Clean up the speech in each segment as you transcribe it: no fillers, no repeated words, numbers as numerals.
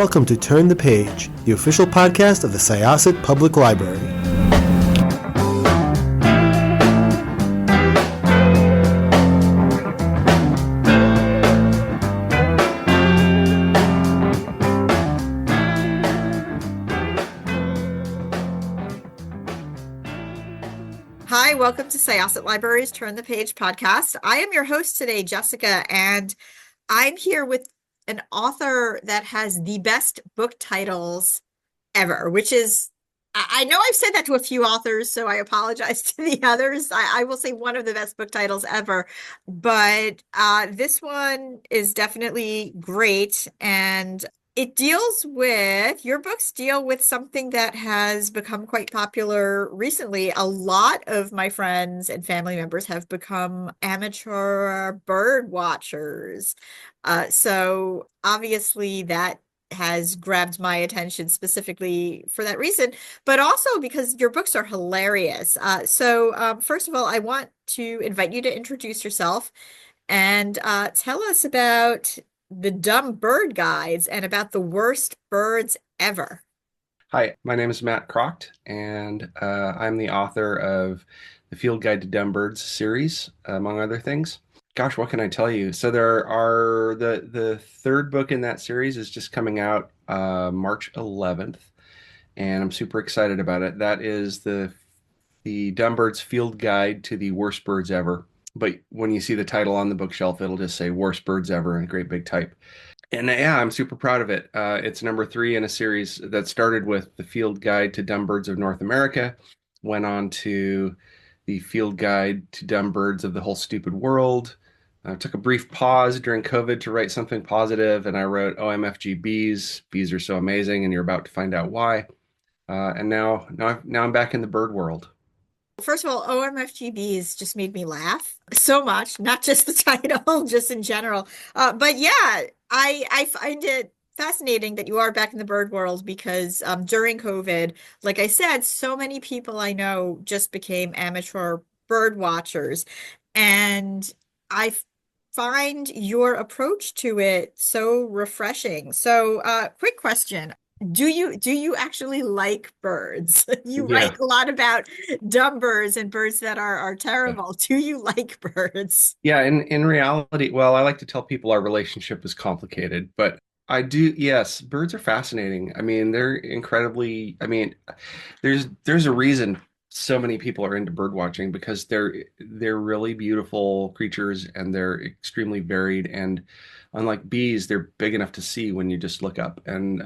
welcome to Turn the Page, the official podcast of the Syosset Public Library. Hi, welcome to Syosset Library's Turn the Page podcast. I am your host today, Jessica, and I'm here with an author that has the best book titles ever, which is, I know I've said that to a few authors, so I apologize to the others. I will say one of the best book titles ever, but this one is definitely great. And your books deal with something that has become quite popular recently. A lot of my friends and family members have become amateur bird watchers. So obviously that has grabbed my attention specifically for that reason, but also because your books are hilarious. First of all, I want to invite you to introduce yourself and tell us about the dumb bird guides and about the worst birds ever. Hi, my name is Matt Kracht, and I'm the author of the Field Guide to Dumb Birds series, among other things. Gosh, what can I tell you? So there are the third book in that series is just coming out March 11th, and I'm super excited about it. That is the Dumb Birds Field Guide to the Worst Birds Ever. But when you see the title on the bookshelf, it'll just say Worst Birds Ever in great big type. And yeah, I'm super proud of it. It's number 3 in a series that started with the Field Guide to Dumb Birds of North America, went on to the Field Guide to Dumb Birds of the Whole Stupid World. Took a brief pause during COVID to write something positive, and I wrote OMFG Bees. Bees are so amazing, and you're about to find out why. And now I'm back in the bird world. First of all, OMFGBs just made me laugh so much, not just the title, just in general. But yeah, I find it fascinating that you are back in the bird world because during COVID, like I said, so many people I know just became amateur bird watchers. And I find your approach to it so refreshing. So, quick question. Do you actually like birds? You Yeah. write a lot about dumb birds and birds that are terrible. Do you like birds? Yeah, in reality, well, I like to tell people our relationship is complicated, but I do, yes, birds are fascinating. I mean, they're incredibly, I mean, there's a reason so many people are into bird watching because they're really beautiful creatures and they're extremely varied, and unlike bees, they're big enough to see when you just look up. And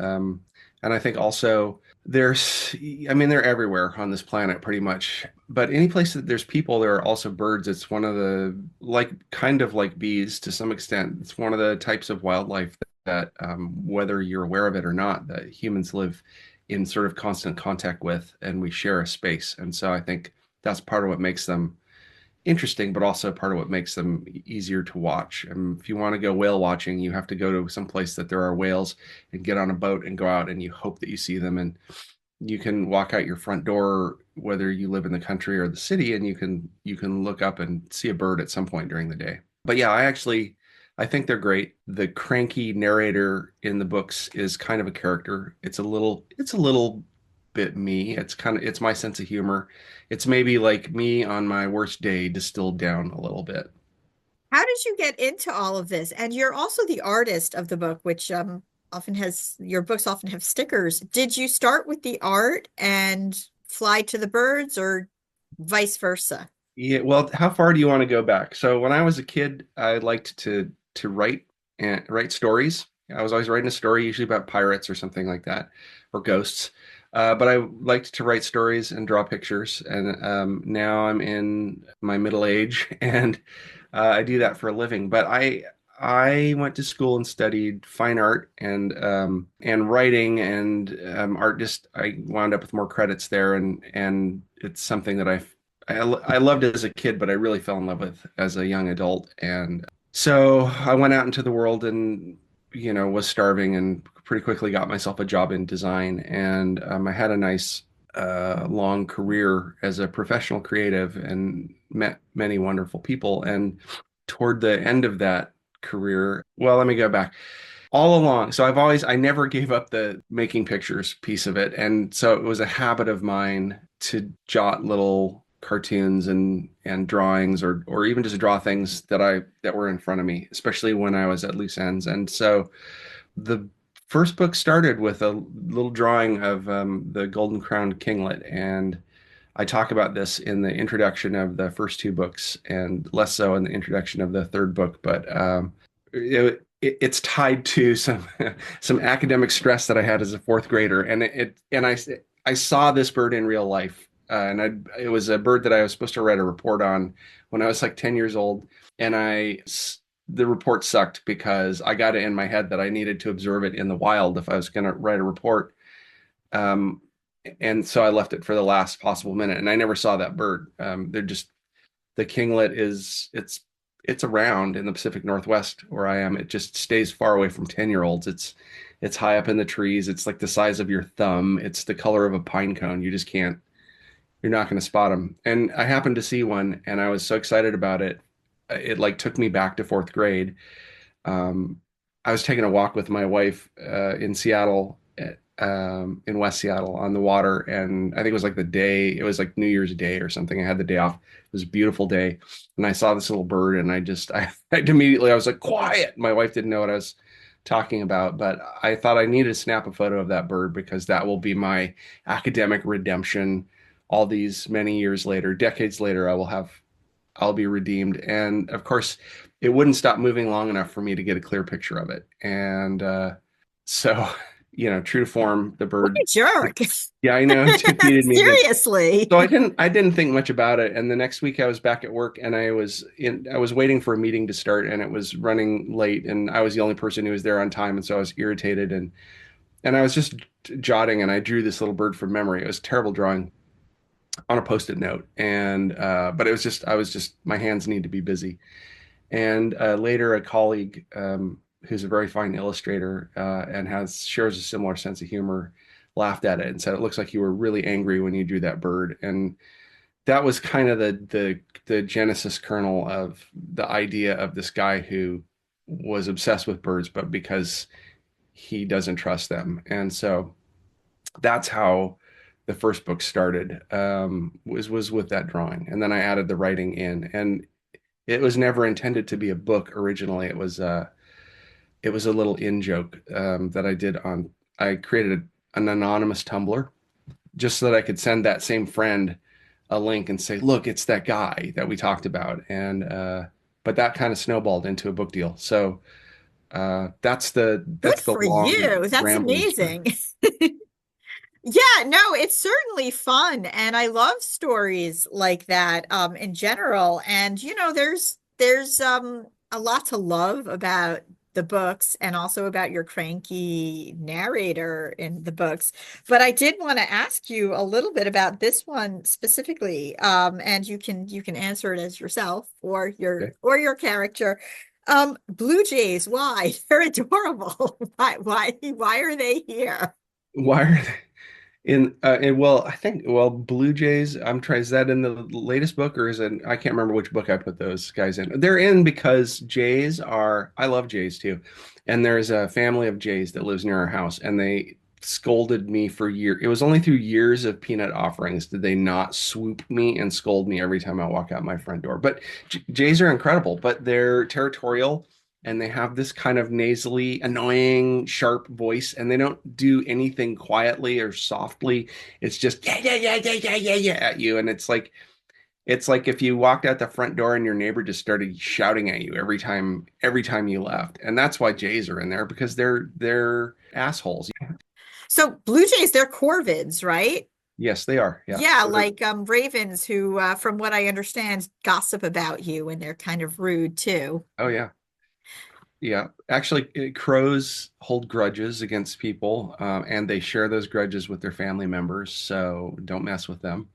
I think also I mean, they're everywhere on this planet pretty much. But any place that there's people, there are also birds. It's one of the, like, kind of like bees to some extent. It's one of the types of wildlife that whether you're aware of it or not, that humans live in sort of constant contact with, and we share a space. And so I think that's part of what makes them interesting, but also part of what makes them easier to watch. And if you want to go whale watching, you have to go to some place that there are whales and get on a boat and go out, and you hope that you see them. And you can walk out your front door, whether you live in the country or the city, and you can look up and see a bird at some point during the day. But yeah, I think they're great. The cranky narrator in the books is kind of a character. It's a little bit me. It's my sense of humor. It's maybe like me on my worst day distilled down a little bit. How did you get into all of this? And you're also the artist of the book, which often has your books often have stickers. Did you start with the art and fly to the birds, or vice versa? Yeah, well, how far do you want to go back? So when I was a kid, I liked to write and write stories. I was always writing a story, usually about pirates or something like that, or ghosts. But I liked to write stories and draw pictures. And now I'm in my middle age, and I do that for a living. But I went to school and studied fine art and writing and art. Just I wound up with more credits there, and it's something that I loved as a kid, but I really fell in love with as a young adult. And so I went out into the world and, was starving and pretty quickly got myself a job in design. And I had a nice long career as a professional creative and met many wonderful people. And toward the end of that career, well, let me go back. all along. So I never gave up the making pictures piece of it. And so it was a habit of mine to jot little cartoons and drawings or even just draw things that were in front of me, especially when I was at loose ends. And so the first book started with a little drawing of the golden crowned kinglet. And I talk about this in the introduction of the first two books and less so in the introduction of the third book. But it's tied to some some academic stress that I had as a fourth grader, and I saw this bird in real life, it was a bird that I was supposed to write a report on when I was like 10 years old, and the report sucked because I got it in my head that I needed to observe it in the wild if I was going to write a report. Um, and so I left it for the last possible minute, and I never saw that bird. The kinglet it's around in the Pacific Northwest where I am. It just stays far away from 10-year-olds. It's high up in the trees. It's like the size of your thumb. It's the color of a pine cone. You're not going to spot them. And I happened to see one and I was so excited about it. It like took me back to fourth grade. Um, I was taking a walk with my wife in Seattle, in West Seattle on the water. And I think it was like New Year's Day or something. I had the day off. It was a beautiful day. And I saw this little bird and I immediately, I was like, quiet. My wife didn't know what I was talking about, but I thought I needed to snap a photo of that bird because that will be my academic redemption. All these many years later, decades later, I'll be redeemed. And of course, it wouldn't stop moving long enough for me to get a clear picture of it. And so, true to form, the What a bird. jerk. Yeah, I know, defeated me. But Seriously. so I didn't think much about it. And the next week I was back at work and I was waiting for a meeting to start and it was running late and I was the only person who was there on time. And so I was irritated and I was just jotting and I drew this little bird from memory. It was a terrible drawing on a post-it note. And but I was just my hands need to be busy. And later, a colleague who's a very fine illustrator and has shares a similar sense of humor laughed at it and said, "It looks like you were really angry when you drew that bird." And that was kind of the genesis kernel of the idea of this guy who was obsessed with birds, but because he doesn't trust them. And so that's how the first book started. Was with that drawing, and then I added the writing in, and it was never intended to be a book originally. It was a little in joke that I did on. I created an anonymous Tumblr just so that I could send that same friend a link and say, "Look, it's that guy that we talked about." And but that kind of snowballed into a book deal. So Good that's the for long you. That's rambling story. amazing. Yeah, no, it's certainly fun. And I love stories like that, in general. And there's a lot to love about the books and also about your cranky narrator in the books. But I did want to ask you a little bit about this one specifically. And you can answer it as yourself Okay. or your character. Blue Jays, why? They're adorable. Why are they here? Why are they well, I think Blue Jays, I'm trying, is that in the latest book or is it I can't remember which book I put those guys in. They're in because I love jays too. And there's a family of jays that lives near our house and they scolded me for years. It was only through years of peanut offerings did they not swoop me and scold me every time I walk out my front door. But jays are incredible, but they're territorial and they have this kind of nasally, annoying, sharp voice, and they don't do anything quietly or softly. It's just yeah, yeah, yeah, yeah, yeah, yeah, yeah at you, and it's like if you walked out the front door and your neighbor just started shouting at you every time you left, and that's why jays are in there because they're assholes. So Blue Jays, they're corvids, right? Yes, they are. Yeah. Yeah, So they're like ravens who, from what I understand, gossip about you and they're kind of rude too. oh yeah. Yeah, actually, crows hold grudges against people, and they share those grudges with their family members. So don't mess with them.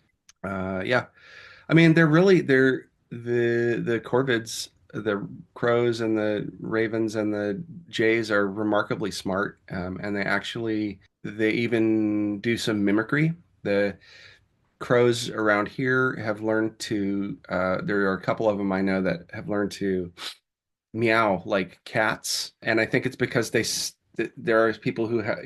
Yeah, I mean, they're the corvids, the crows and the ravens and the jays are remarkably smart, and they even do some mimicry. The crows around here have learned to. There are a couple of them I know that have learned to meow like cats, and I think it's because there are people who have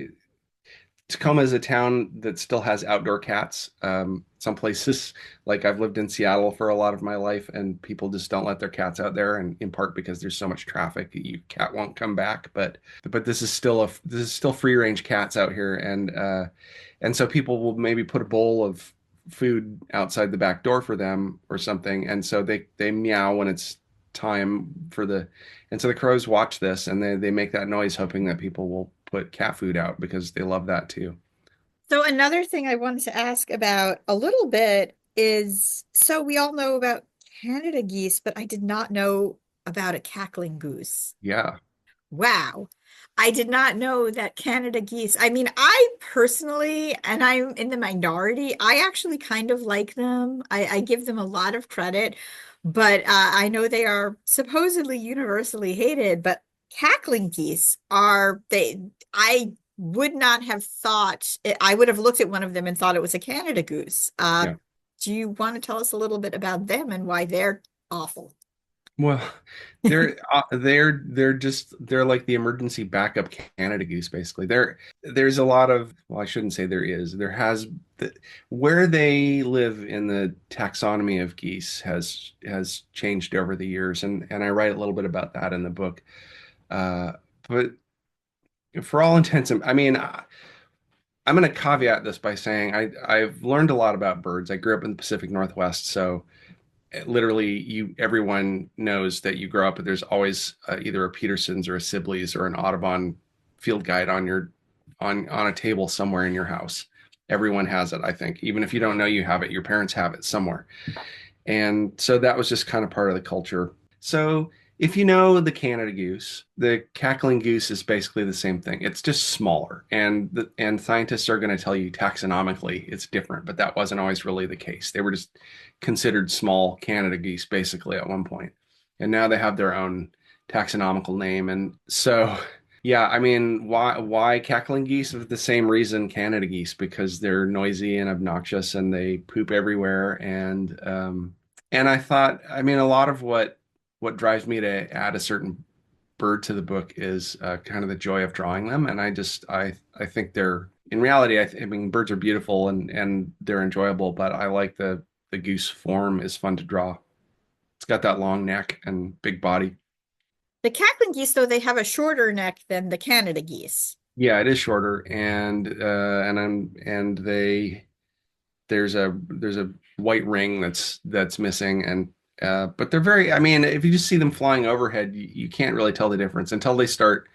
Tacoma is a town that still has outdoor cats. Some places, like I've lived in Seattle for a lot of my life, and people just don't let their cats out there, and in part because there's so much traffic, you cat won't come back. But this is still free range cats out here, and so people will maybe put a bowl of food outside the back door for them or something, and so they meow when it's time for the and so the crows watch this and they make that noise hoping that people will put cat food out because they love that too. So another thing I wanted to ask about a little bit is, so we all know about Canada geese, but I did not know about a cackling goose. Yeah. Wow. I did not know that Canada geese. I mean, I personally, and I'm in the minority, I actually kind of like them. I give them a lot of credit, but I know they are supposedly universally hated, but cackling geese are I would not have thought, I would have looked at one of them and thought it was a Canada goose. Yeah. Do you want to tell us a little bit about them and why they're awful? Well, they're like the emergency backup Canada goose basically. There's a lot of, well, I shouldn't say there is. There has where they live in the taxonomy of geese has changed over the years, and I write a little bit about that in the book. But for all intents and I mean, I'm going to caveat this by saying I've learned a lot about birds. I grew up in the Pacific Northwest, so literally everyone knows that you grow up, but there's always either a Peterson's or a Sibley's or an Audubon field guide on your on a table somewhere in your house. Everyone has it, I think. Even if you don't know you have it, your parents have it somewhere. And so that was just kind of part of the culture. So if you know the Canada goose, the cackling goose is basically the same thing. It's just smaller, and scientists are going to tell you taxonomically it's different, but that wasn't always really the case. They were just considered small Canada geese basically at one point, and now they have their own taxonomical name. And so, yeah, I mean, why cackling geese? For the same reason Canada geese, because they're noisy and obnoxious and they poop everywhere. And I thought, I mean, a lot of what drives me to add a certain bird to the book is kind of the joy of drawing them. And I think they're in reality, I mean, birds are beautiful and they're enjoyable, but I like the goose form is fun to draw. It's got that long neck and big body. The cackling geese, though, they have a shorter neck than the Canada geese. Yeah, it is shorter, and there's a white ring that's missing, and but they're very. I mean, if you just see them flying overhead, you can't really tell the difference until they start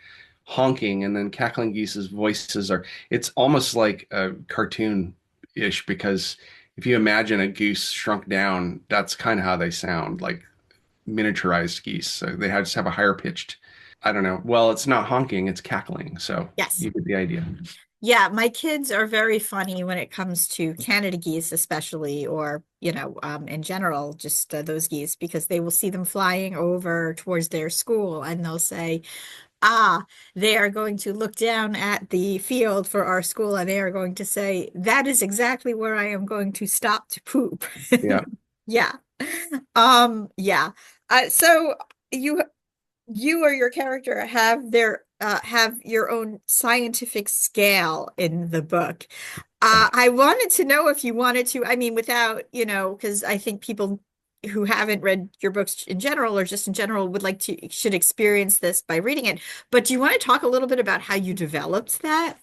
honking, and then cackling geese's voices are. It's almost like a cartoon-ish because if you imagine a goose shrunk down, that's kind of how they sound, like miniaturized geese. So just have a higher pitched. I don't know. Well, it's not honking, it's cackling. So Yes. you get the idea. Yeah, my kids are very funny when it comes to Canada geese, especially, or, in general, just those geese, because they will see them flying over towards their school and they'll say, ah, they are going to look down at the field for our school and they are going to say, that is exactly where I am going to stop to poop. Yeah. Yeah. Yeah. So you you or your character have your own scientific scale in the book. I wanted to know if you wanted to, I mean, without, because I think people who haven't read your books in general or just in general should experience this by reading it. But do you want to talk a little bit about how you developed that?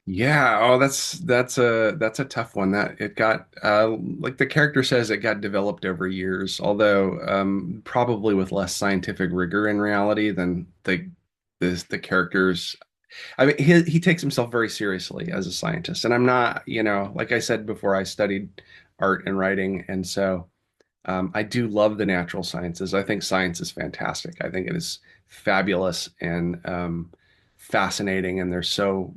Yeah, oh, that's a tough one. That it got like the character says, it got developed over years, although probably with less scientific rigor in reality than the characters. I mean, he takes himself very seriously as a scientist, and I'm not, like I said before, I studied art and writing, and so I do love the natural sciences. I think science is fantastic. I think it is fabulous and fascinating, and there's so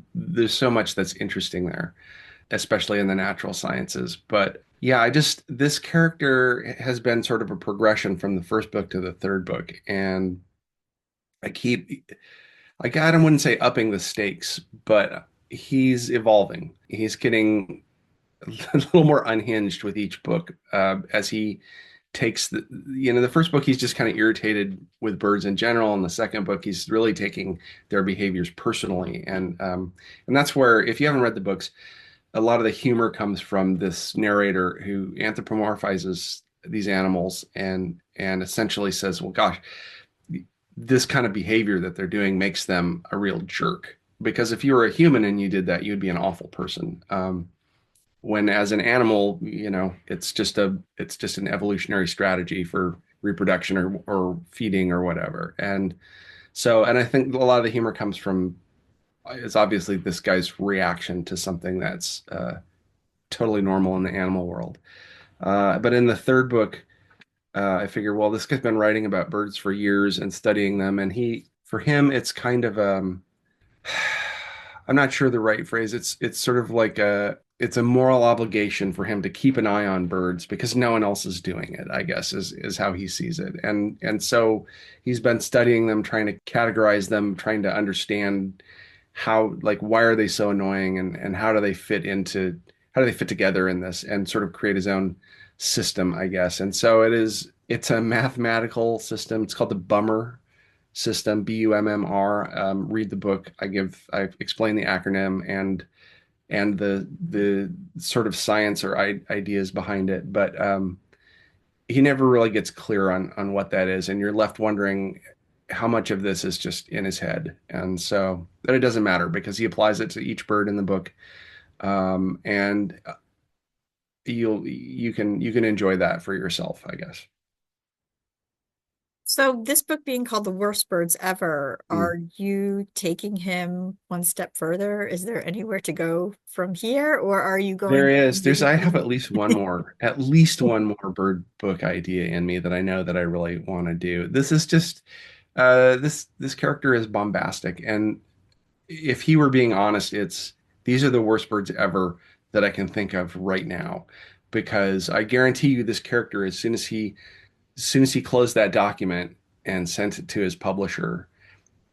much that's interesting there, especially in the natural sciences. But yeah, this character has been sort of a progression from the first book to the third book, and I keep like I don't wouldn't say upping the stakes, but he's evolving. He's getting a little more unhinged with each book as he takes the first book he's just kind of irritated with birds in general, and the second book he's really taking their behaviors personally, and that's where, if you haven't read the books, a lot of the humor comes from this narrator who anthropomorphizes these animals and essentially says, well, gosh, this kind of behavior that they're doing makes them a real jerk, because if you were a human and you did that, you'd be an awful person. When as an animal, it's just an evolutionary strategy for reproduction or feeding or whatever. And I think a lot of the humor comes from, it's obviously this guy's reaction to something that's totally normal in the animal world. But in the third book, I figure, well, this guy's been writing about birds for years and studying them, and for him, it's kind of I'm not sure the right phrase. It's sort of like it's a moral obligation for him to keep an eye on birds because no one else is doing it, I guess, is how he sees it. And so he's been studying them, trying to categorize them, trying to understand how, like, why are they so annoying, and how do they fit together in this, and sort of create his own system, I guess. And so it's a mathematical system. It's called the Bummer system, Bummr. Read the book. I explain the acronym and the sort of science or ideas behind it, but he never really gets clear on what that is, and you're left wondering how much of this is just in his head. And so, but it doesn't matter because he applies it to each bird in the book, and you can enjoy that for yourself, I guess. So this book being called The Worst Birds Ever, Mm. are you taking him one step further? Is there anywhere to go from here, or are you There going is. I have to at least one more bird book idea in me that I know that I really want to do. This is just, this character is bombastic, and if he were being honest, these are the worst birds ever that I can think of right now, because I guarantee you this character, as soon as he closed that document and sent it to his publisher,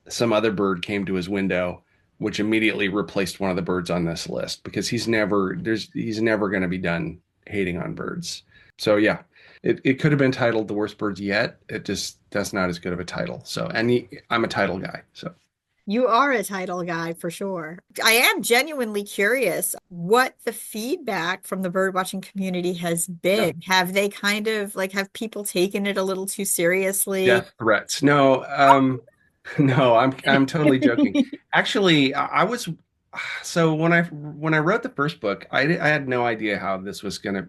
some other bird came to his window, which immediately replaced one of the birds on this list, because he's never going to be done hating on birds. So yeah, it could have been titled The Worst Birds Yet. That's not as good of a title. So, I'm a title guy. So You are a title guy for sure. I am genuinely curious what the feedback from the bird watching community has yeah. been. Have they kind of like, have people taken it a little too seriously? Death threats. No, no, I'm totally joking. Actually, I was, so when I wrote the first book, I had no idea how this was gonna.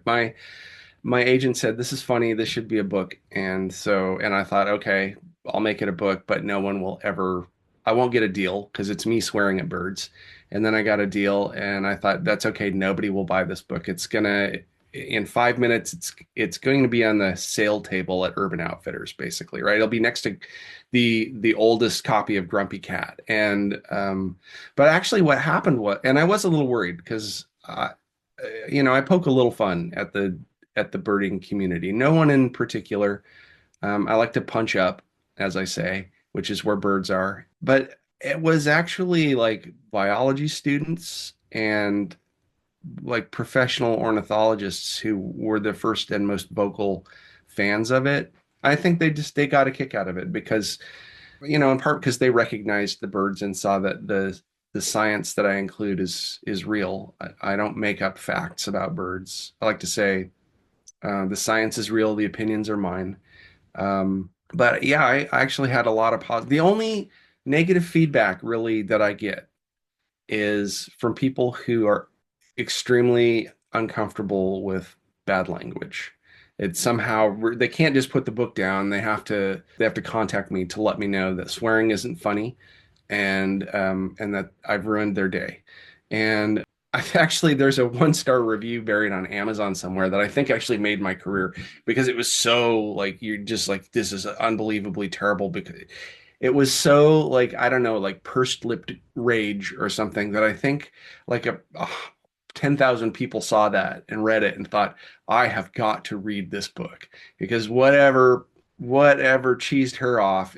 My agent said, this is funny, this should be a book. And I thought, okay, I'll make it a book, but no one will ever, I won't get a deal because it's me swearing at birds. And then I got a deal, and I thought, that's okay, nobody will buy this book. In 5 minutes, it's going to be on the sale table at Urban Outfitters, basically, right? It'll be next to the oldest copy of Grumpy Cat. But actually what happened was, and I was a little worried because, I poke a little fun at the birding community. No one in particular. I like to punch up, as I say, which is where birds are. But it was actually like biology students and like professional ornithologists who were the first and most vocal fans of it. I think they got a kick out of it because, in part because they recognized the birds and saw that the science that I include is real. I don't make up facts about birds. I like to say, the science is real, the opinions are mine. But yeah, I actually had a lot of positive. The only negative feedback really that I get is from people who are extremely uncomfortable with bad language. It's somehow they can't just put the book down. They have to contact me to let me know that swearing isn't funny, and that I've ruined their day. And there's a 1-star review buried on Amazon somewhere that I think actually made my career, because it was so like, you're just like, this is unbelievably terrible, because it was so, like, I don't know, like pursed lipped rage or something, that I think like 10,000 people saw that and read it and thought, I have got to read this book, because whatever whatever cheesed her off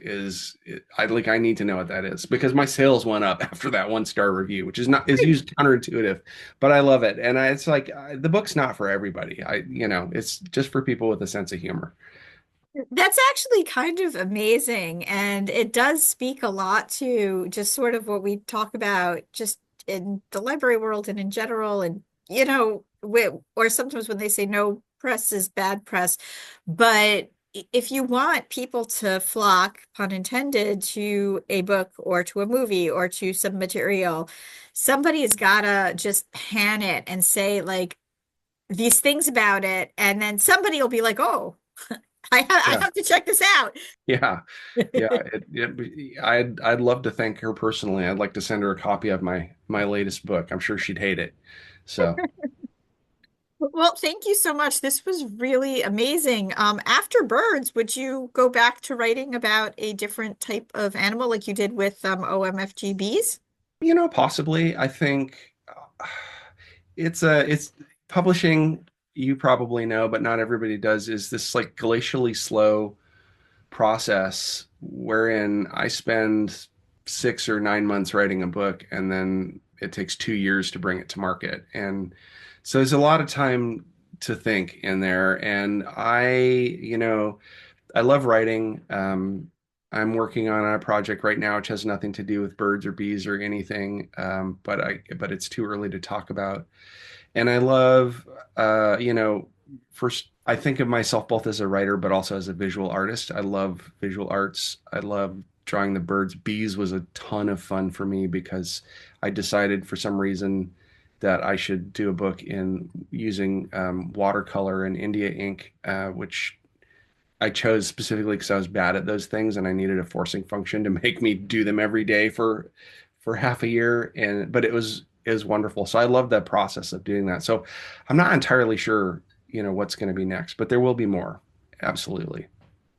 I need to know what that is, because my sales went up after that 1-star review, which is used counterintuitive, but I love it. And it's like, the book's not for everybody. It's just for people with a sense of humor. That's actually kind of amazing. And it does speak a lot to just sort of what we talk about just in the library world and in general. And, or sometimes when they say no press is bad press. But if you want people to flock, pun intended, to a book or to a movie or to some material, somebody's gotta just pan it and say like these things about it. And then somebody will be like, oh, I Yeah. have to check this out. Yeah. Yeah. I'd love to thank her personally. I'd like to send her a copy of my latest book. I'm sure she'd hate it. So. Well, thank you so much. This was really amazing. After birds, would you go back to writing about a different type of animal like you did with OMFG Possibly. I think it's publishing, you probably know, but not everybody does, is this like glacially slow process wherein I spend 6 or 9 months writing a book, and then it takes 2 years to bring it to market. And so there's a lot of time to think in there. And I love writing. I'm working on a project right now which has nothing to do with birds or bees or anything, but it's too early to talk about. And I love, first, I think of myself both as a writer, but also as a visual artist. I love visual arts. I love drawing the birds. Bees was a ton of fun for me because I decided for some reason that I should do a book in using watercolor and India ink, which I chose specifically because I was bad at those things and I needed a forcing function to make me do them every day for half a year. But it was wonderful. So I love the process of doing that. So I'm not entirely sure, what's going to be next, but there will be more. Absolutely.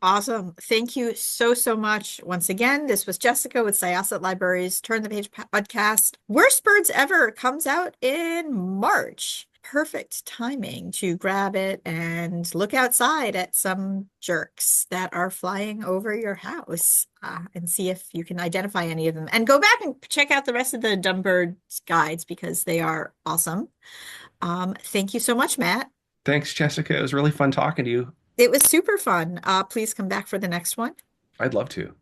Awesome. Thank you so, so much. Once again, this was Jessica with Syosset Libraries Turn the Page podcast. Worst Birds Ever comes out in March. Perfect timing to grab it and look outside at some jerks that are flying over your house and see if you can identify any of them. And go back and check out the rest of the Dumb Birds guides because they are awesome. Thank you so much, Matt. Thanks, Jessica. It was really fun talking to you. It was super fun. Please come back for the next one. I'd love to.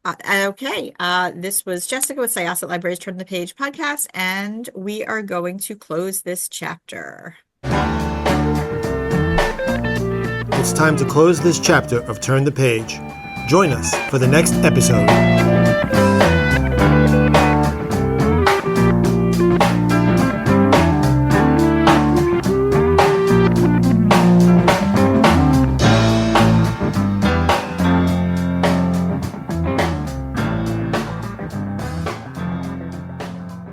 Okay. This was Jessica with Syosset Libraries Turn the Page podcast, and we are going to close this chapter. It's time to close this chapter of Turn the Page. Join us for the next episode.